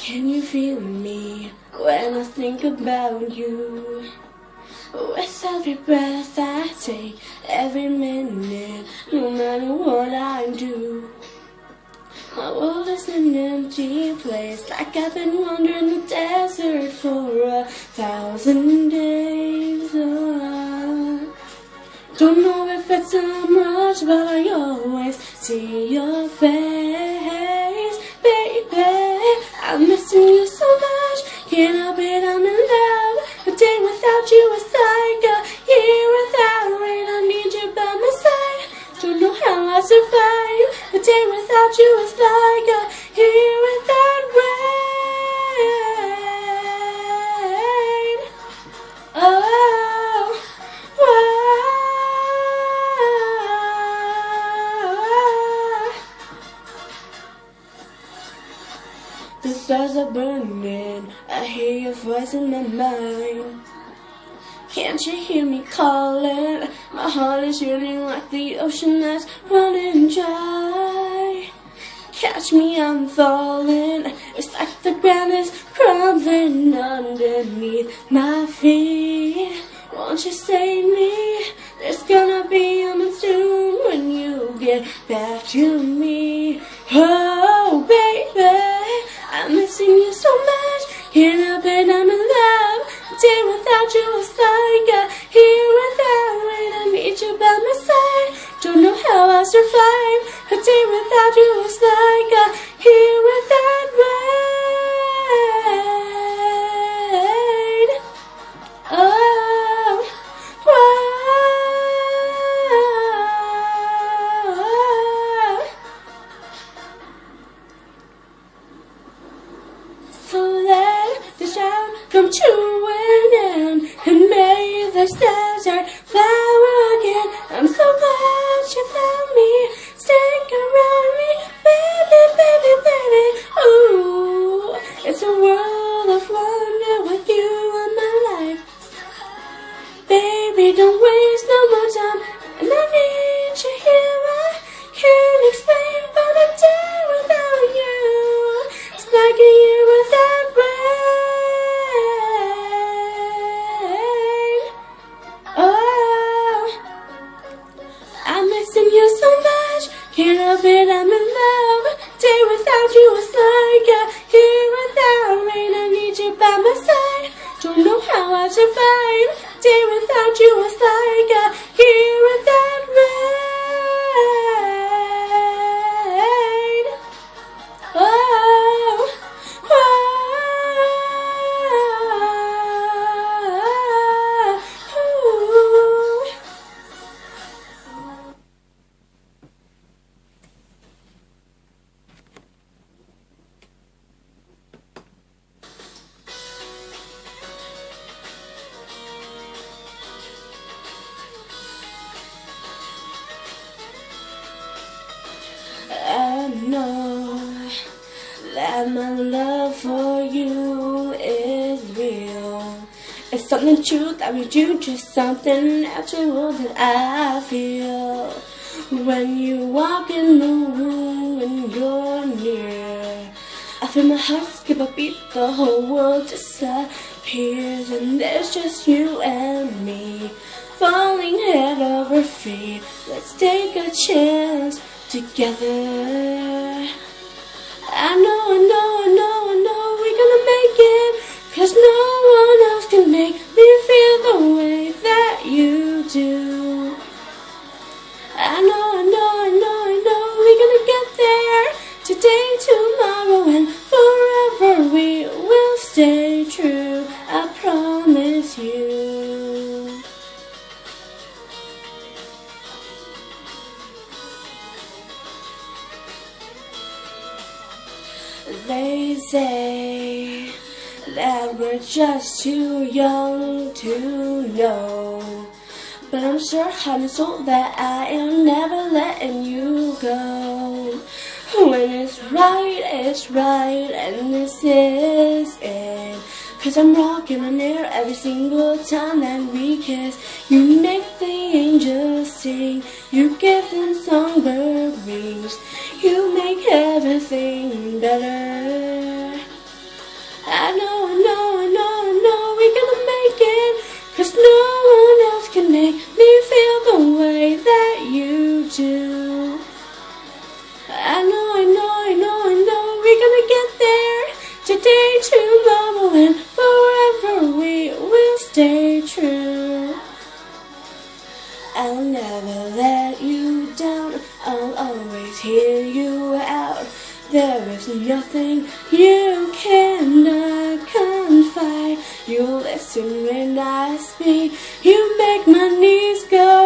Can you feel me when I think about you? With every breath I take, every minute, no matter what I do. My world is an empty place, like I've been wandering the desert for 1,000 days. Don't know if it's so much, but I always see your face, baby. I'm missing you so much, can't help it, I'm in love. A day without you is like a year without rain. I need you by my side, don't know how I survive. A day without you is like a year without rain. Oh, the stars are burning, I hear your voice in my mind. Can't you hear me calling? My heart is yearning like the ocean that's running dry. Catch me, I'm falling, it's like the ground is crumbling underneath my feet. Won't you save me? There's gonna be a monsoon when you get back to me. Oh baby, I'm missing you so much, can't help it, I'm in love. A day without you is like a year without rain. I need you by my side, don't know how I'll survive. A day without you is like a year without rain. Oh, so let the shout come to an end, and may the desert flower again. I'm so glad you found me, stick around me, baby, baby, baby. Ooh, it's a world of wonder with you in my life. Baby, don't waste no more time, and I need you here. I can't explain, but a day without you, it's like a year without rain. Oh, I'm missing you so much, can't help it, I'm in love. A day without you is like a year without rain. I need you by my side, don't know how I survive. A day without you is like a year without rain. Oh, I know that my love for you is real. It's something true that we do, just something natural that I feel. When you walk in the room and you're near, I feel my heart skip a beat, the whole world disappears, and there's just you and me, falling head over feet. Let's take a chance together. I know we're gonna make it, 'cause no one else can make me feel the way that you do. I know we're gonna get there, today, tomorrow, and forever we will stay true, I promise you. They say that we're just too young to know, but I'm sure, heart and soul, that I am never letting you go. When it's right, and this is it. 'Cause I'm rocking on air every single time that we kiss. You make the angels sing, you give them songbird wings, you make everything better. nothing you cannot confide. You listen when I speak. You make my knees go